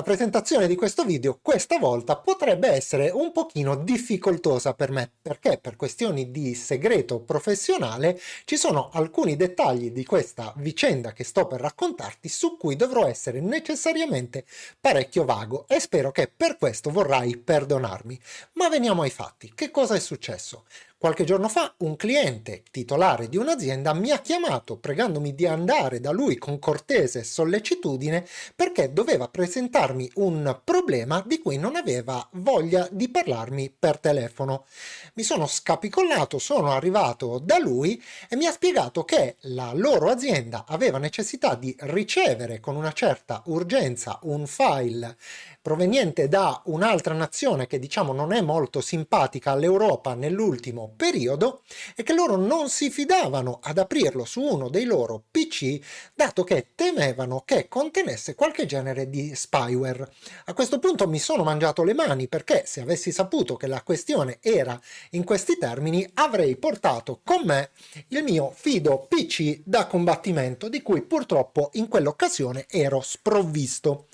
presentazione di questo video questa volta potrebbe essere un pochino difficoltosa per me, perché per questioni di segreto professionale ci sono alcuni dettagli di questa vicenda che sto per raccontarti su cui dovrò essere necessariamente parecchio vago e spero che per questo vorrai perdonarmi. Ma veniamo ai fatti. Che cosa è successo? Qualche giorno fa un cliente titolare di un'azienda mi ha chiamato pregandomi di andare da lui con cortese sollecitudine perché doveva presentarmi un problema di cui non aveva voglia di parlarmi per telefono. Mi sono scapicollato, sono arrivato da lui e mi ha spiegato che la loro azienda aveva necessità di ricevere con una certa urgenza un file proveniente da un'altra nazione che diciamo non è molto simpatica all'Europa nell'ultimo periodo e che loro non si fidavano ad aprirlo su uno dei loro PC dato che temevano che contenesse qualche genere di spyware. A questo punto mi sono mangiato le mani perché se avessi saputo che la questione era in questi termini avrei portato con me il mio fido PC da combattimento di cui purtroppo in quell'occasione ero sprovvisto.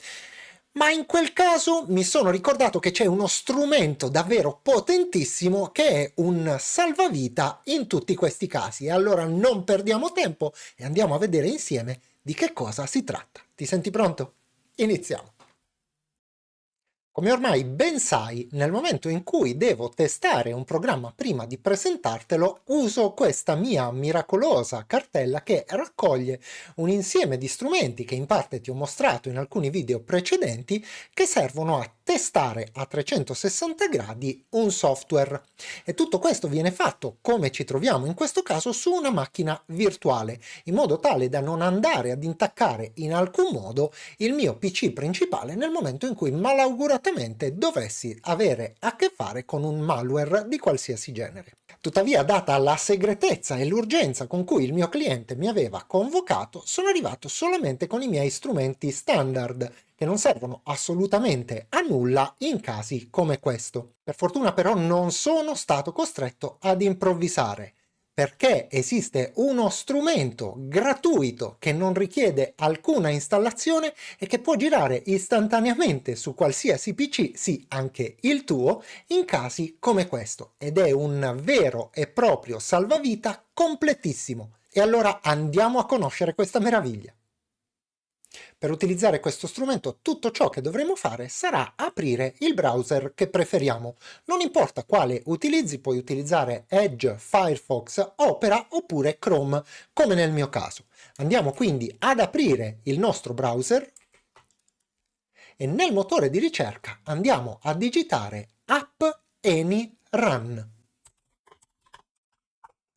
Ma in quel caso mi sono ricordato che c'è uno strumento davvero potentissimo che è un salvavita in tutti questi casi. E allora non perdiamo tempo e andiamo a vedere insieme di che cosa si tratta. Ti senti pronto? Iniziamo. Come ormai ben sai, nel momento in cui devo testare un programma prima di presentartelo, uso questa mia miracolosa cartella che raccoglie un insieme di strumenti che in parte ti ho mostrato in alcuni video precedenti che servono a testare a 360 gradi un software. E tutto questo viene fatto, come ci troviamo in questo caso, su una macchina virtuale, in modo tale da non andare ad intaccare in alcun modo il mio PC principale nel momento in cui malauguratamente dovessi avere a che fare con un malware di qualsiasi genere. Tuttavia, data la segretezza e l'urgenza con cui il mio cliente mi aveva convocato, sono arrivato solamente con i miei strumenti standard, che non servono assolutamente a nulla in casi come questo. Per fortuna però non sono stato costretto ad improvvisare, perché esiste uno strumento gratuito che non richiede alcuna installazione e che può girare istantaneamente su qualsiasi PC, sì, anche il tuo, in casi come questo. Ed è un vero e proprio salvavita completissimo. E allora andiamo a conoscere questa meraviglia. Per utilizzare questo strumento tutto ciò che dovremo fare sarà aprire il browser che preferiamo. Non importa quale utilizzi, puoi utilizzare Edge, Firefox, Opera oppure Chrome, come nel mio caso. Andiamo quindi ad aprire il nostro browser e nel motore di ricerca andiamo a digitare app AnyRun.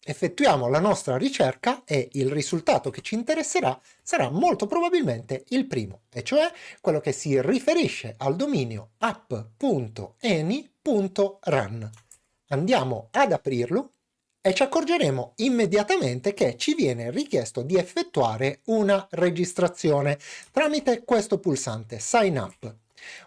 Effettuiamo la nostra ricerca e il risultato che ci interesserà sarà molto probabilmente il primo, e cioè quello che si riferisce al dominio app.any.run. Andiamo ad aprirlo e ci accorgeremo immediatamente che ci viene richiesto di effettuare una registrazione tramite questo pulsante Sign Up.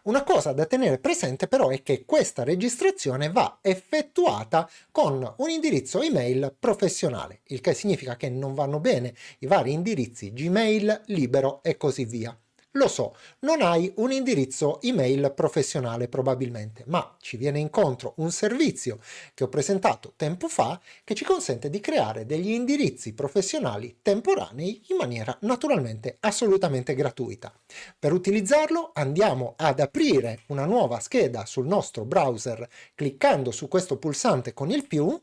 Una cosa da tenere presente però è che questa registrazione va effettuata con un indirizzo email professionale, il che significa che non vanno bene i vari indirizzi Gmail, Libero e così via. Lo so, non hai un indirizzo email professionale probabilmente, ma ci viene incontro un servizio che ho presentato tempo fa che ci consente di creare degli indirizzi professionali temporanei in maniera naturalmente assolutamente gratuita. Per utilizzarlo andiamo ad aprire una nuova scheda sul nostro browser cliccando su questo pulsante con il più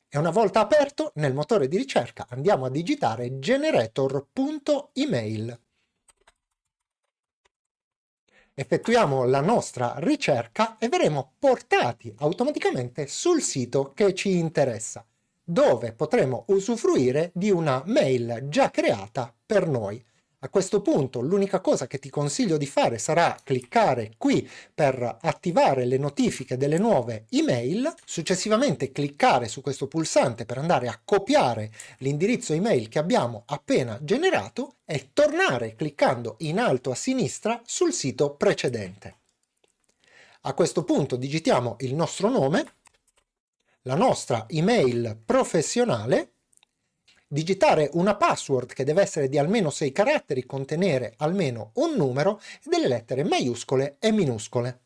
e una volta aperto nel motore di ricerca andiamo a digitare generator.email. Effettuiamo la nostra ricerca e verremo portati automaticamente sul sito che ci interessa, dove potremo usufruire di una mail già creata per noi. A questo punto l'unica cosa che ti consiglio di fare sarà cliccare qui per attivare le notifiche delle nuove email, successivamente cliccare su questo pulsante per andare a copiare l'indirizzo email che abbiamo appena generato e tornare cliccando in alto a sinistra sul sito precedente. A questo punto digitiamo il nostro nome, la nostra email professionale, digitare una password che deve essere di almeno 6 caratteri, contenere almeno un numero e delle lettere maiuscole e minuscole.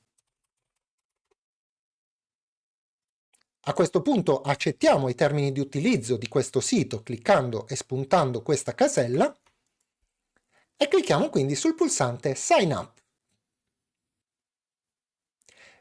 A questo punto accettiamo i termini di utilizzo di questo sito cliccando e spuntando questa casella e clicchiamo quindi sul pulsante Sign Up.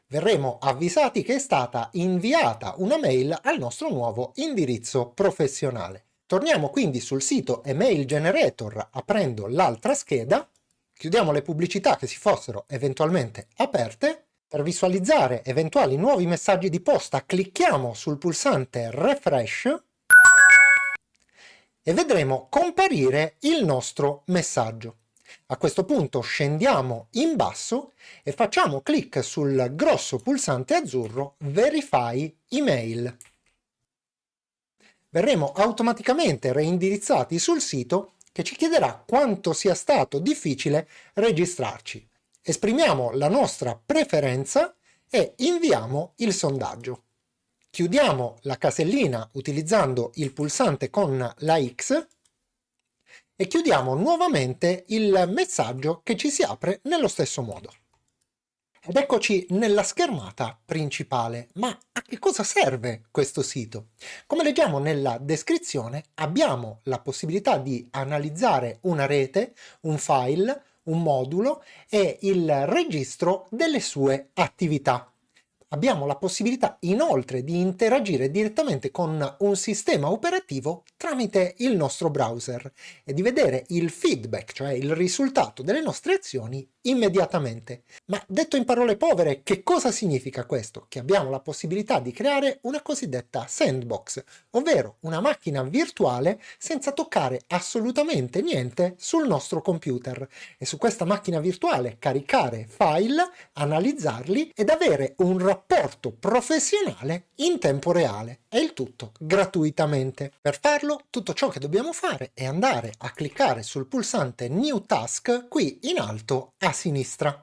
Verremo avvisati che è stata inviata una mail al nostro nuovo indirizzo professionale. Torniamo quindi sul sito Email Generator aprendo l'altra scheda, chiudiamo le pubblicità che si fossero eventualmente aperte. Per visualizzare eventuali nuovi messaggi di posta clicchiamo sul pulsante Refresh e vedremo comparire il nostro messaggio. A questo punto scendiamo in basso e facciamo clic sul grosso pulsante azzurro Verify Email. Verremo automaticamente reindirizzati sul sito che ci chiederà quanto sia stato difficile registrarci. Esprimiamo la nostra preferenza e inviamo il sondaggio. Chiudiamo la casellina utilizzando il pulsante con la X e chiudiamo nuovamente il messaggio che ci si apre nello stesso modo. Ed eccoci nella schermata principale. Ma a che cosa serve questo sito? Come leggiamo nella descrizione, abbiamo la possibilità di analizzare una rete, un file, un modulo e il registro delle sue attività. Abbiamo la possibilità inoltre di interagire direttamente con un sistema operativo tramite il nostro browser e di vedere il feedback, cioè il risultato delle nostre azioni immediatamente. Ma detto in parole povere, che cosa significa questo? Che abbiamo la possibilità di creare una cosiddetta sandbox, ovvero una macchina virtuale senza toccare assolutamente niente sul nostro computer e su questa macchina virtuale caricare file, analizzarli ed avere un rapporto professionale in tempo reale e il tutto gratuitamente. Per farlo, tutto ciò che dobbiamo fare è andare a cliccare sul pulsante New Task qui in alto a sinistra.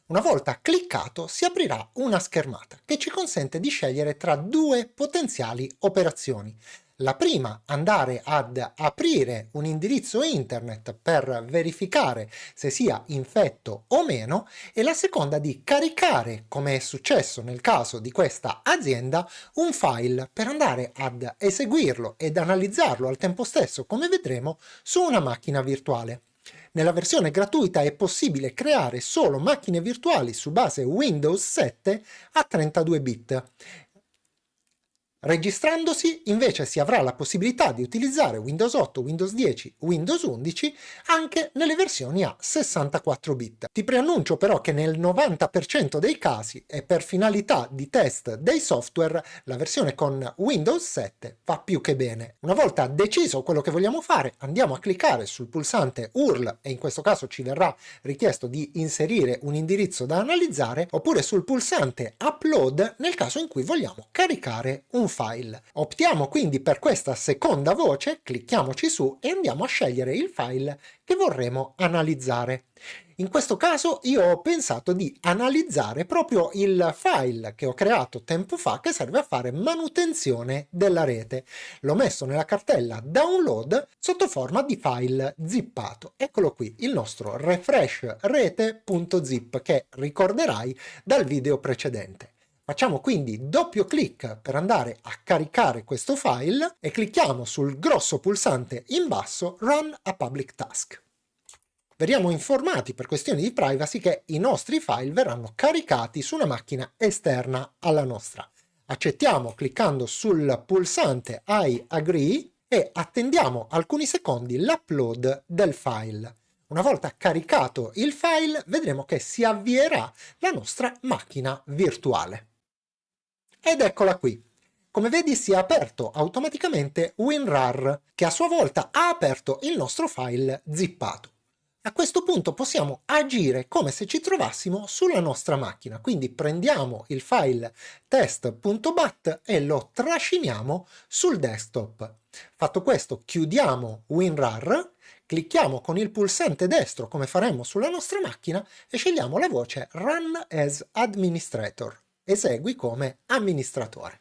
Una volta cliccato si aprirà una schermata che ci consente di scegliere tra due potenziali operazioni. La prima, andare ad aprire un indirizzo internet per verificare se sia infetto o meno, e la seconda di caricare, come è successo nel caso di questa azienda, un file per andare ad eseguirlo ed analizzarlo al tempo stesso, come vedremo, su una macchina virtuale. Nella versione gratuita è possibile creare solo macchine virtuali su base Windows 7 a 32 bit. Registrandosi invece si avrà la possibilità di utilizzare Windows 8, Windows 10, Windows 11 anche nelle versioni a 64 bit. Ti preannuncio però che nel 90% dei casi e per finalità di test dei software la versione con Windows 7 va più che bene. Una volta deciso quello che vogliamo fare, andiamo a cliccare sul pulsante URL e in questo caso ci verrà richiesto di inserire un indirizzo da analizzare, oppure sul pulsante Upload nel caso in cui vogliamo caricare un file. Optiamo quindi per questa seconda voce, clicchiamoci su e andiamo a scegliere il file che vorremmo analizzare. In questo caso io ho pensato di analizzare proprio il file che ho creato tempo fa che serve a fare manutenzione della rete. L'ho messo nella cartella download sotto forma di file zippato. Eccolo qui, il nostro refreshrete.zip che ricorderai dal video precedente. Facciamo quindi doppio clic per andare a caricare questo file e clicchiamo sul grosso pulsante in basso Run a Public Task. Verremo informati per questioni di privacy che i nostri file verranno caricati su una macchina esterna alla nostra. Accettiamo cliccando sul pulsante I agree e attendiamo alcuni secondi l'upload del file. Una volta caricato il file vedremo che si avvierà la nostra macchina virtuale. Ed eccola qui. Come vedi si è aperto automaticamente WinRAR, che a sua volta ha aperto il nostro file zippato. A questo punto possiamo agire come se ci trovassimo sulla nostra macchina, quindi prendiamo il file test.bat e lo trasciniamo sul desktop. Fatto questo chiudiamo WinRAR, clicchiamo con il pulsante destro come faremmo sulla nostra macchina e scegliamo la voce Run as Administrator. Esegui come amministratore.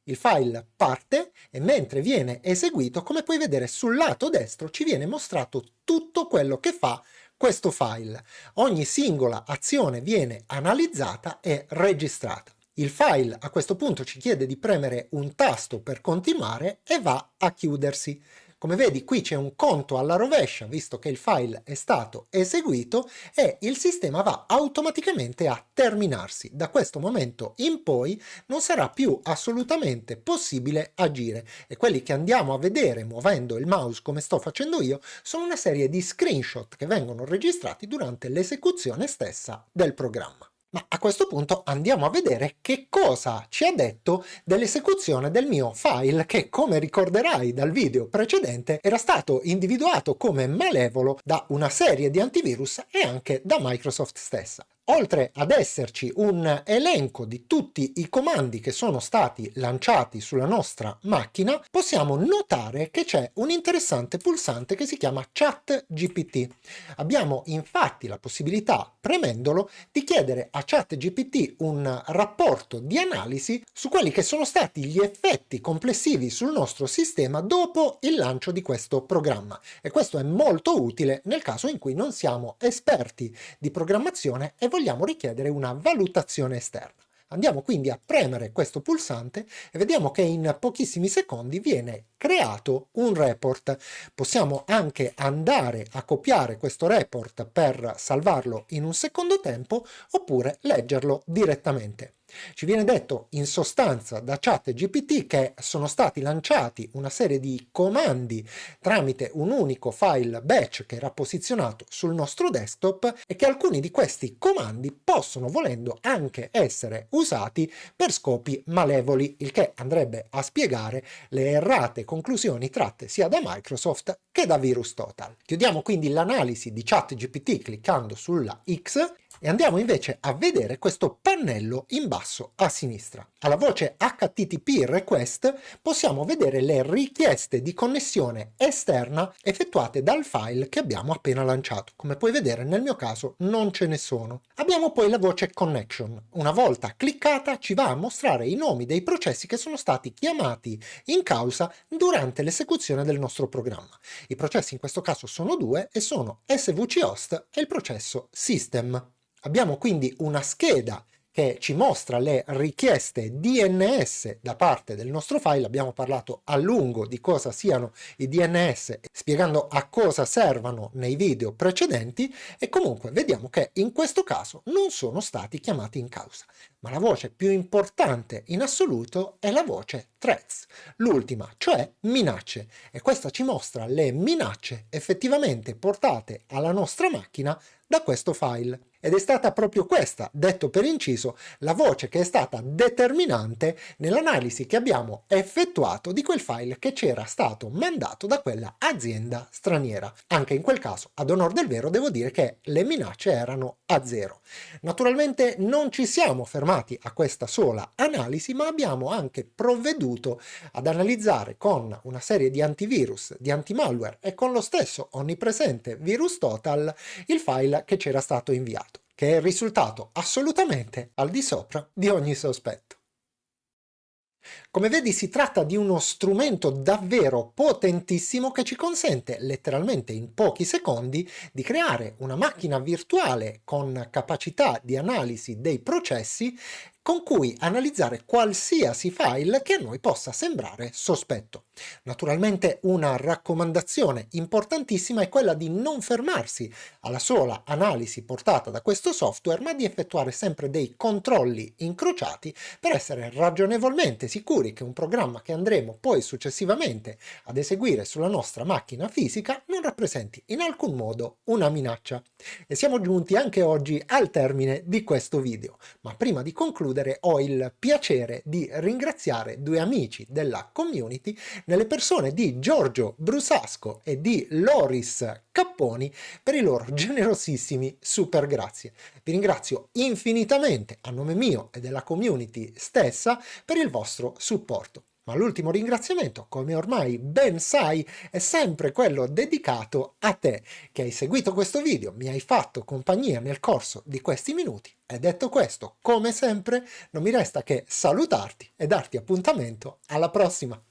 Il file parte e mentre viene eseguito, come puoi vedere sul lato destro, ci viene mostrato tutto quello che fa questo file. Ogni singola azione viene analizzata e registrata. Il file a questo punto ci chiede di premere un tasto per continuare e va a chiudersi. Come vedi, qui c'è un conto alla rovescia, visto che il file è stato eseguito, e il sistema va automaticamente a terminarsi. Da questo momento in poi non sarà più assolutamente possibile agire, e quelli che andiamo a vedere muovendo il mouse come sto facendo io sono una serie di screenshot che vengono registrati durante l'esecuzione stessa del programma. Ma a questo punto andiamo a vedere che cosa ci ha detto dell'esecuzione del mio file che, come ricorderai dal video precedente, era stato individuato come malevolo da una serie di antivirus e anche da Microsoft stessa. Oltre ad esserci un elenco di tutti i comandi che sono stati lanciati sulla nostra macchina, possiamo notare che c'è un interessante pulsante che si chiama ChatGPT. Abbiamo infatti la possibilità, premendolo, di chiedere a ChatGPT un rapporto di analisi su quelli che sono stati gli effetti complessivi sul nostro sistema dopo il lancio di questo programma. E questo è molto utile nel caso in cui non siamo esperti di programmazione e vogliamo richiedere una valutazione esterna. Andiamo quindi a premere questo pulsante e vediamo che in pochissimi secondi viene creato un report. Possiamo anche andare a copiare questo report per salvarlo in un secondo tempo oppure leggerlo direttamente. Ci viene detto in sostanza da ChatGPT che sono stati lanciati una serie di comandi tramite un unico file batch che era posizionato sul nostro desktop e che alcuni di questi comandi possono, volendo, anche essere usati per scopi malevoli, il che andrebbe a spiegare le errate conclusioni tratte sia da Microsoft che da VirusTotal. Chiudiamo quindi l'analisi di ChatGPT cliccando sulla X e andiamo invece a vedere questo pannello in basso a sinistra. Alla voce HTTP request possiamo vedere le richieste di connessione esterna effettuate dal file che abbiamo appena lanciato. Come puoi vedere, nel mio caso non ce ne sono. Abbiamo poi la voce connection. Una volta cliccata ci va a mostrare i nomi dei processi che sono stati chiamati in causa durante l'esecuzione del nostro programma. I processi in questo caso sono due e sono svc host e il processo system. Abbiamo quindi una scheda che ci mostra le richieste DNS da parte del nostro file. Abbiamo parlato a lungo di cosa siano i DNS, spiegando a cosa servano nei video precedenti, e comunque vediamo che in questo caso non sono stati chiamati in causa. Ma la voce più importante in assoluto è la voce threats, l'ultima, cioè minacce, e questa ci mostra le minacce effettivamente portate alla nostra macchina da questo file. Ed è stata proprio questa, detto per inciso, la voce che è stata determinante nell'analisi che abbiamo effettuato di quel file che c'era stato mandato da quella azienda straniera. Anche in quel caso, ad onor del vero, devo dire che le minacce erano a zero. Naturalmente non ci siamo fermati a questa sola analisi, ma abbiamo anche provveduto ad analizzare con una serie di antivirus, di antimalware e con lo stesso onnipresente VirusTotal il file che c'era stato inviato, che è risultato assolutamente al di sopra di ogni sospetto. Come vedi, si tratta di uno strumento davvero potentissimo che ci consente letteralmente in pochi secondi di creare una macchina virtuale con capacità di analisi dei processi con cui analizzare qualsiasi file che a noi possa sembrare sospetto. Naturalmente una raccomandazione importantissima è quella di non fermarsi alla sola analisi portata da questo software, ma di effettuare sempre dei controlli incrociati per essere ragionevolmente sicuri che un programma che andremo poi successivamente ad eseguire sulla nostra macchina fisica non rappresenti in alcun modo una minaccia. E siamo giunti anche oggi al termine di questo video, ma prima di concludere ho il piacere di ringraziare due amici della community nelle persone di Giorgio Brusasco e di Loris Capponi per i loro generosissimi super grazie. Vi ringrazio infinitamente a nome mio e della community stessa per il vostro supporto. Ma l'ultimo ringraziamento, come ormai ben sai, è sempre quello dedicato a te, che hai seguito questo video, mi hai fatto compagnia nel corso di questi minuti, e detto questo, come sempre, non mi resta che salutarti e darti appuntamento alla prossima.